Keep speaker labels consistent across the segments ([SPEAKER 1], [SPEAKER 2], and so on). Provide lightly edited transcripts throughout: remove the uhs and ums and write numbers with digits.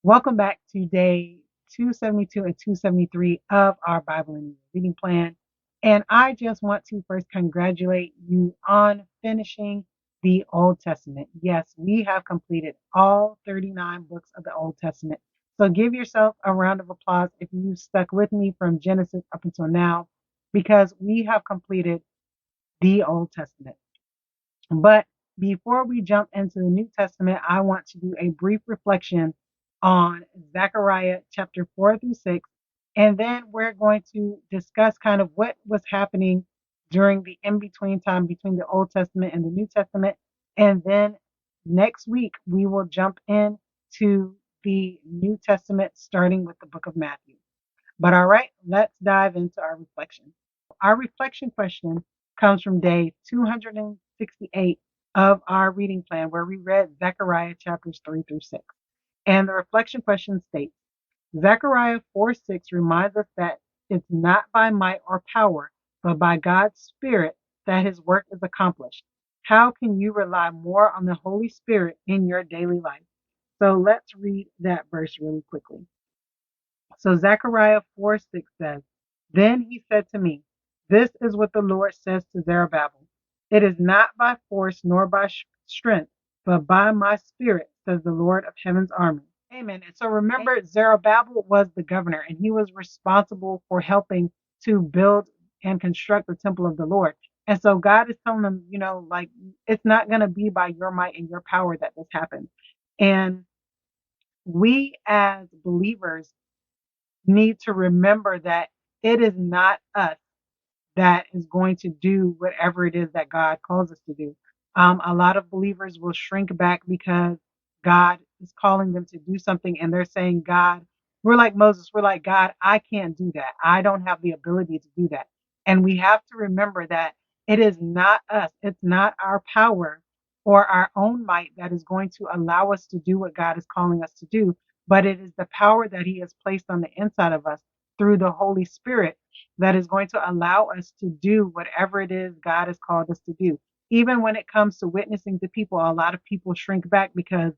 [SPEAKER 1] Welcome back to day 272 and 273 of our Bible and reading plan. And I just want to first congratulate you on finishing the Old Testament. Yes, we have completed all 39 books of the Old Testament. So give yourself a round of applause if you stuck with me from Genesis up until now, because we have completed the Old Testament. But before we jump into the New Testament, I want to do a brief reflection on Zechariah chapter 4 through 6. And then we're going to discuss kind of what was happening during the in between time between the Old Testament and the New Testament. And then next week, we will jump in to the New Testament, starting with the book of Matthew. But all right, let's dive into our reflection. Our reflection question comes from day 268 of our reading plan, where we read Zechariah chapters 3 through 6. And the reflection question states, Zechariah 4:6 reminds us that it's not by might or power, but by God's Spirit that his work is accomplished. How can you rely more on the Holy Spirit in your daily life? So let's read that verse really quickly. So Zechariah 4:6 says, Then he said to me, This is what the Lord says to Zerubbabel. It is not by force nor by strength, but by my spirit, says the Lord of heaven's army. Amen. And so remember, Zerubbabel was the governor, and he was responsible for helping to build and construct the temple of the Lord. And so God is telling them, like, it's not going to be by your might and your power that this happens. And we as believers need to remember that it is not us that is going to do whatever it is that God calls us to do. A lot of believers will shrink back because God is calling them to do something, and they're saying, God, we're like Moses, we're like, God, I can't do that. I don't have the ability to do that. And we have to remember that it is not us, it's not our power or our own might that is going to allow us to do what God is calling us to do, but it is the power that He has placed on the inside of us through the Holy Spirit that is going to allow us to do whatever it is God has called us to do. Even when it comes to witnessing to people, a lot of people shrink back because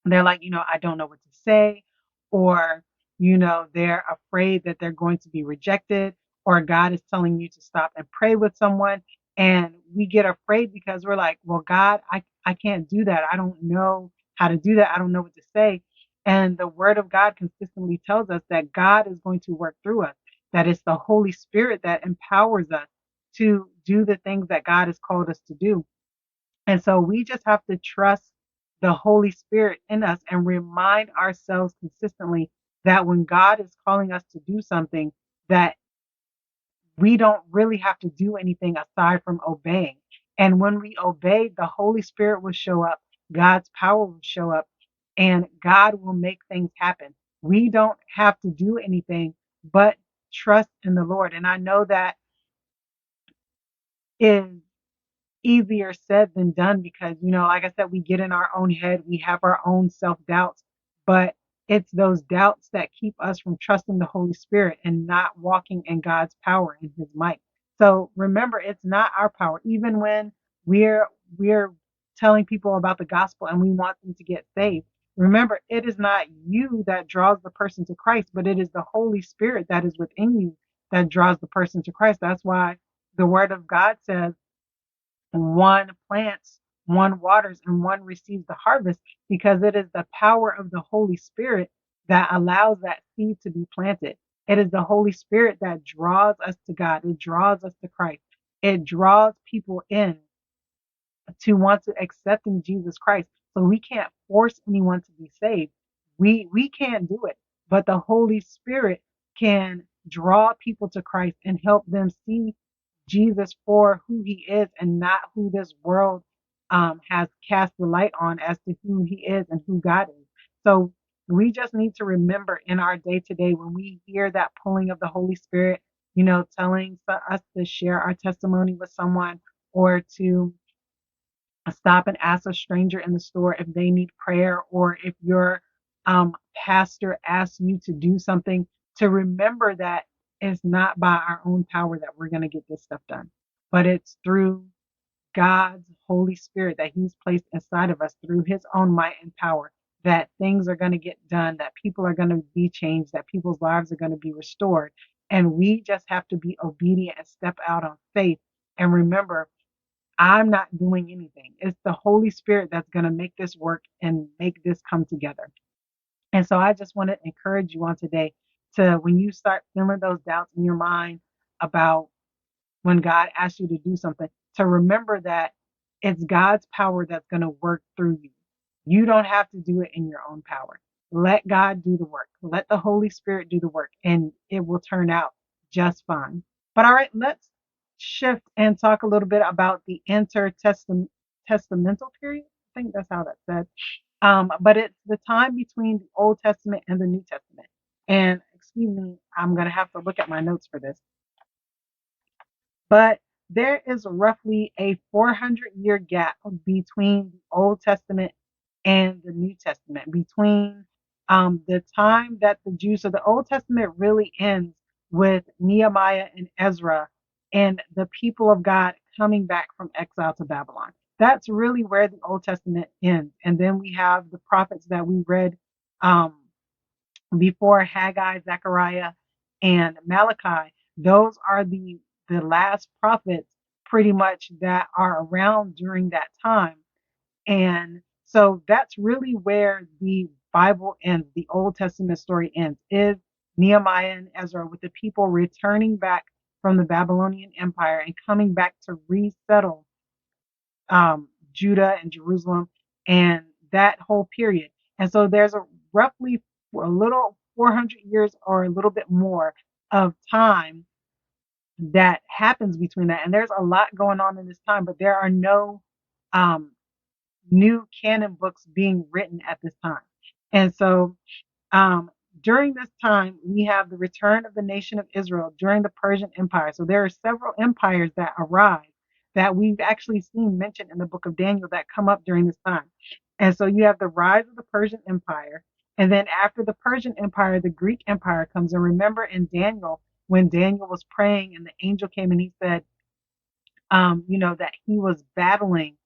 [SPEAKER 1] they're like, I don't know what to say, or, they're afraid that they're going to be rejected, or God is telling you to stop and pray with someone. And we get afraid because we're like, well, God, I can't do that. I don't know how to do that. I don't know what to say. And the word of God consistently tells us that God is going to work through us, that it's the Holy Spirit that empowers us to do the things that God has called us to do. And so we just have to trust the Holy Spirit in us and remind ourselves consistently that when God is calling us to do something, that we don't really have to do anything aside from obeying. And when we obey, the Holy Spirit will show up, God's power will show up, and God will make things happen. We don't have to do anything but trust in the Lord. And I know that is easier said than done because, like I said, we get in our own head, we have our own self doubts, but it's those doubts that keep us from trusting the Holy Spirit and not walking in God's power and his might. So remember, it's not our power. Even when we're telling people about the gospel and we want them to get saved, remember, it is not you that draws the person to Christ, but it is the Holy Spirit that is within you that draws the person to Christ. That's why the word of God says, one plants, one waters, and one receives the harvest, because it is the power of the Holy Spirit that allows that seed to be planted. It is the Holy Spirit that draws us to God. It draws us to Christ. It draws people in to want to accept in Jesus Christ. So we can't force anyone to be saved. We can't do it, but the Holy Spirit can draw people to Christ and help them see Jesus for who he is and not who this world has cast the light on as to who he is and who God is. So we just need to remember in our day to day when we hear that pulling of the Holy Spirit, telling us to share our testimony with someone, or to stop and ask a stranger in the store if they need prayer, or if your pastor asks you to do something, to remember that it's not by our own power that we're going to get this stuff done, but it's through God's Holy Spirit that he's placed inside of us through his own might and power. that things are going to get done, that people are going to be changed, that people's lives are going to be restored. And we just have to be obedient and step out on faith. And remember, I'm not doing anything. It's the Holy Spirit that's going to make this work and make this come together. And so I just want to encourage you on today to, when you start feeling those doubts in your mind about when God asks you to do something, to remember that it's God's power that's going to work through you. You don't have to do it in your own power. Let God do the work. Let the Holy Spirit do the work, and it will turn out just fine. But all right, let's shift and talk a little bit about the intertestamental period. I think that's how that's said. But it's the time between the Old Testament and the New Testament. And excuse me, I'm going to have to look at my notes for this. But there is roughly a 400-year gap between the Old Testament and the New Testament, between the time that the Jews, so the Old Testament really ends with Nehemiah and Ezra and the people of God coming back from exile to Babylon. That's really where the Old Testament ends. And then we have the prophets that we read um, before, Haggai, Zechariah, and Malachi. Those are the last prophets pretty much that are around during that time. And so that's really where the Bible ends, the Old Testament story ends, is Nehemiah and Ezra with the people returning back from the Babylonian Empire and coming back to resettle Judah and Jerusalem and that whole period. And so there's a roughly a little 400 years or a little bit more of time that happens between that. And there's a lot going on in this time, but there are no um, new canon books being written at this time. And so um, during this time, we have the return of the nation of Israel during the Persian Empire. So there are several empires that arise that we've actually seen mentioned in the book of Daniel that come up during this time. And so you have the rise of the Persian Empire. And then after the Persian Empire, the Greek Empire comes. And remember in Daniel, when Daniel was praying and the angel came and he said, that he was battling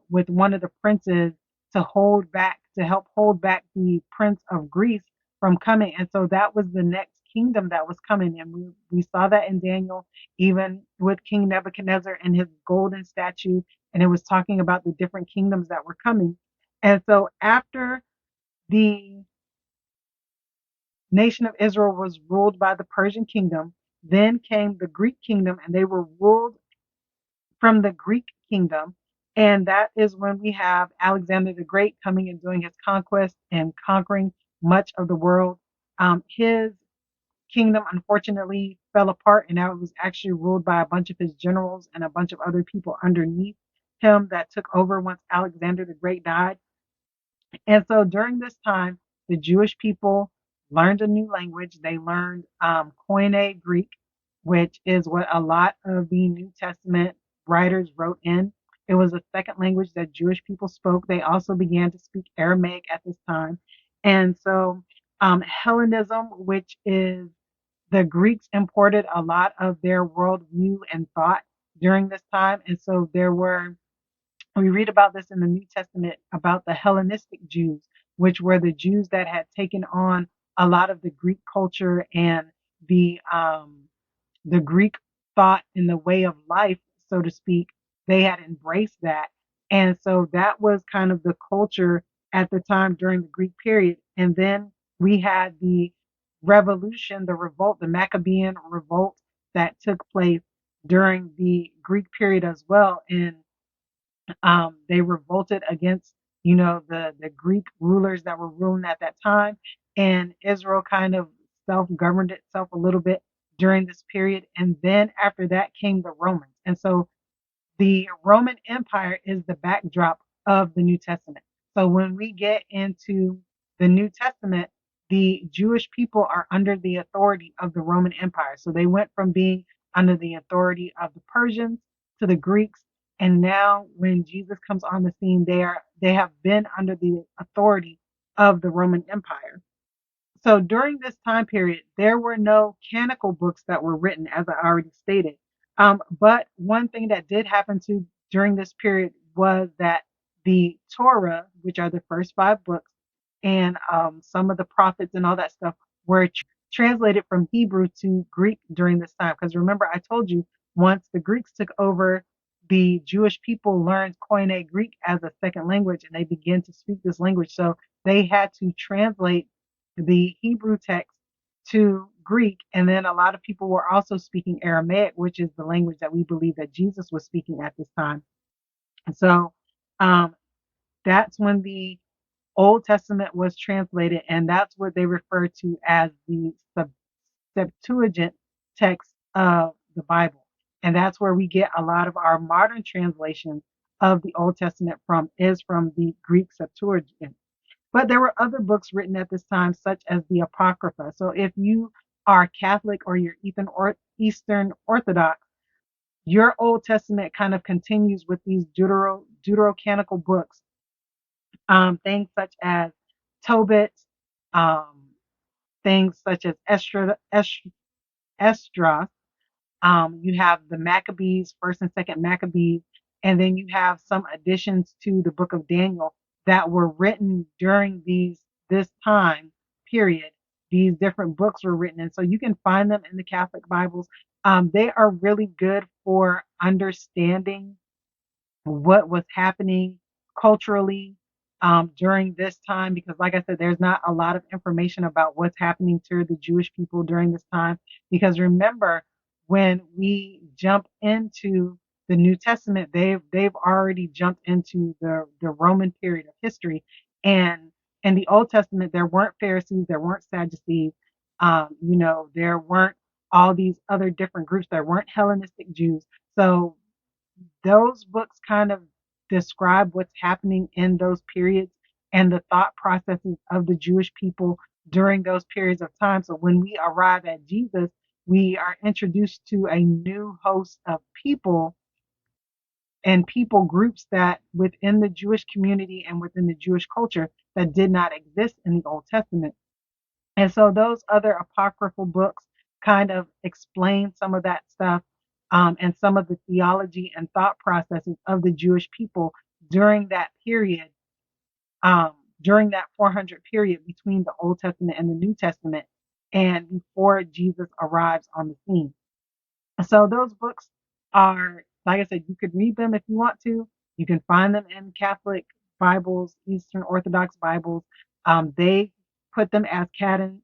[SPEAKER 1] with one of the princes to help hold back the prince of Greece from coming. And so that was the next kingdom that was coming. And we saw that in Daniel, even with King Nebuchadnezzar and his golden statue. And it was talking about the different kingdoms that were coming. And so after the nation of Israel was ruled by the Persian kingdom, then came the Greek kingdom, and they were ruled from the Greek kingdom. And that is when we have Alexander the Great coming and doing his conquest and conquering much of the world. His kingdom unfortunately fell apart, and now it was actually ruled by a bunch of his generals and a bunch of other people underneath him that took over once Alexander the Great died. And so during this time, the Jewish people learned a new language. They learned Koine Greek, which is what a lot of the New Testament writers wrote in. It was a second language that Jewish people spoke. They also began to speak Aramaic at this time. And so Hellenism, which is the Greeks imported a lot of their worldview and thought during this time. And so we read about this in the New Testament about the Hellenistic Jews, which were the Jews that had taken on a lot of the Greek culture and the um, the Greek thought and the way of life, so to speak. They had embraced that, and so that was kind of the culture at the time during the Greek period. And then we had the revolution, the revolt, the Maccabean revolt that took place during the Greek period as well, and they revolted against, the Greek rulers that were ruling at that time, and Israel kind of self-governed itself a little bit during this period. And then after that came the Romans, and so the Roman Empire is the backdrop of the New Testament. So when we get into the New Testament, the Jewish people are under the authority of the Roman Empire. So they went from being under the authority of the Persians to the Greeks. And now when Jesus comes on the scene, they have been under the authority of the Roman Empire. So during this time period, there were no canonical books that were written, as I already stated. But one thing that did happen during this period was that the Torah, which are the first five books, and some of the prophets and all that stuff were translated from Hebrew to Greek during this time. Because remember, I told you once the Greeks took over, the Jewish people learned Koine Greek as a second language, and they began to speak this language. So they had to translate the Hebrew text to Greek, and then a lot of people were also speaking Aramaic, which is the language that we believe that Jesus was speaking at this time. And so um, that's when the Old Testament was translated, and that's what they refer to as the Septuagint text of the Bible. And that's where we get a lot of our modern translations of the Old Testament from, is from the Greek Septuagint. But there were other books written at this time, such as the Apocrypha. So if you are Catholic or you're Eastern Orthodox, your Old Testament kind of continues with these deuterocanonical books, things such as Tobit, um, things such as Esdras. You have the Maccabees, first and second Maccabees, and then you have some additions to the book of Daniel that were written during this time period. These different books were written, and so you can find them in the Catholic Bibles. They are really good for understanding what was happening culturally during this time, because like I said, there's not a lot of information about what's happening to the Jewish people during this time. Because remember, when we jump into the New Testament, they've already jumped into the Roman period of history. And in the Old Testament, there weren't Pharisees, there weren't Sadducees, there weren't all these other different groups, there weren't Hellenistic Jews. So those books kind of describe what's happening in those periods and the thought processes of the Jewish people during those periods of time. So when we arrive at Jesus, we are introduced to a new host of people and people groups that within the Jewish community and within the Jewish culture that did not exist in the Old Testament. And so those other apocryphal books kind of explain some of that stuff, and some of the theology and thought processes of the Jewish people during that period, during that 400 period between the Old Testament and the New Testament, and before Jesus arrives on the scene. So those books are, like I said, you could read them if you want to. You can find them in Catholic Bibles, Eastern Orthodox Bibles. They put them as canon,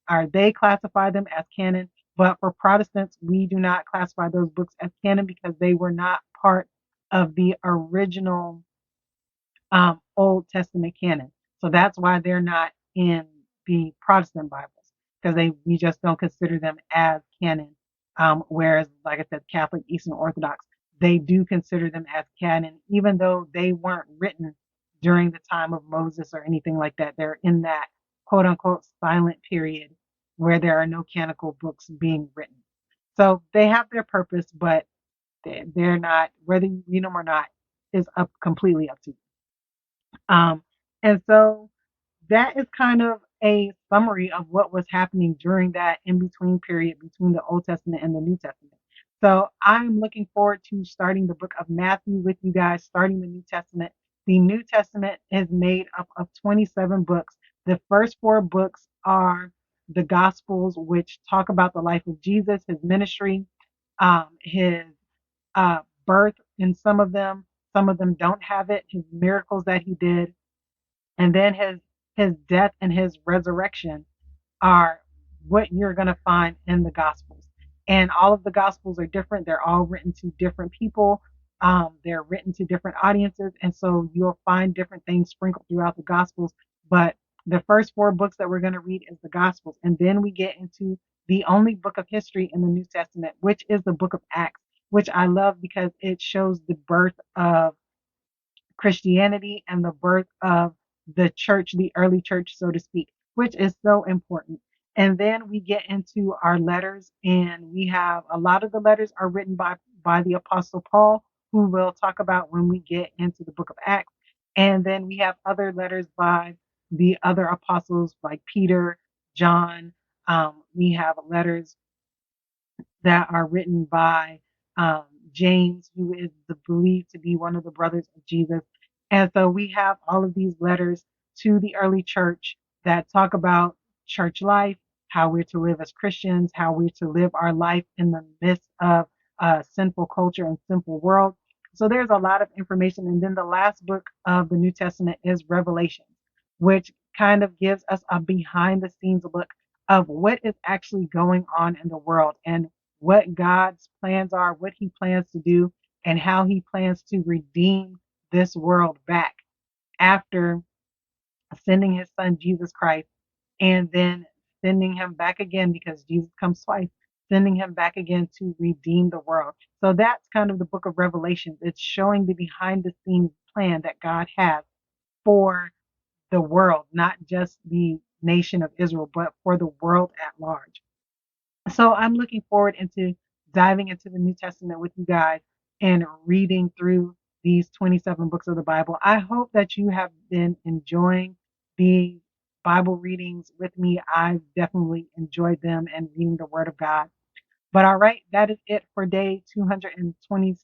[SPEAKER 1] or they classify them as canon. But for Protestants, we do not classify those books as canon because they were not part of the original Old Testament canon. So that's why they're not in the Protestant Bibles, because we just don't consider them as canon. Whereas, like I said, Catholic, Eastern Orthodox, they do consider them as canon, even though they weren't written during the time of Moses or anything like that. They're in that quote unquote silent period where there are no canonical books being written. So they have their purpose, but they're not, whether you read them or not, is completely up to you. And so that is kind of a summary of what was happening during that in between period between the Old Testament and the New Testament. So I'm looking forward to starting the book of Matthew with you guys, starting the New Testament. The New Testament is made up of 27 books. The first 4 books are the Gospels, which talk about the life of Jesus, his ministry, his birth in some of them. Some of them don't have it, his miracles that he did, and then his death and his resurrection are what you're going to find in the Gospels. And all of the Gospels are different. They're all written to different people. They're written to different audiences. And so you'll find different things sprinkled throughout the Gospels. But the first 4 books that we're going to read is the Gospels. And then we get into the only book of history in the New Testament, which is the book of Acts, which I love because it shows the birth of Christianity and the birth of the church, the early church, so to speak, which is so important. And then we get into our letters, and we have a lot of the letters are written by the Apostle Paul, who we'll talk about when we get into the book of Acts. And then we have other letters by the other apostles like Peter, John. We have letters that are written by James, who is believed to be one of the brothers of Jesus. And so we have all of these letters to the early church that talk about church life, how we're to live as Christians, how we're to live our life in the midst of a sinful culture and sinful world. So there's a lot of information. And then the last book of the New Testament is Revelation, which kind of gives us a behind the scenes look of what is actually going on in the world and what God's plans are, what he plans to do, and how he plans to redeem this world back after sending his son Jesus Christ and then sending him back again because Jesus comes twice, sending him back again to redeem the world. So that's kind of the book of Revelation. It's showing the behind the scenes plan that God has for the world, not just the nation of Israel, but for the world at large. So I'm looking forward into diving into the New Testament with you guys and reading through these 27 books of the Bible. I hope that you have been enjoying the Bible readings with me. I've definitely enjoyed them and reading the Word of God. But all right, that is it for day 220,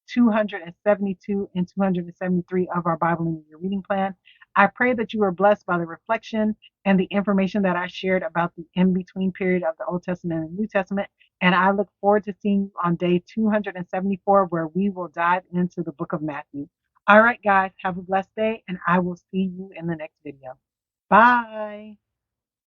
[SPEAKER 1] 272 and 273 of our Bible in a Year reading plan. I pray that you were blessed by the reflection and the information that I shared about the in between period of the Old Testament and New Testament. And I look forward to seeing you on day 274, where we will dive into the book of Matthew. All right, guys, have a blessed day, and I will see you in the next video. Bye.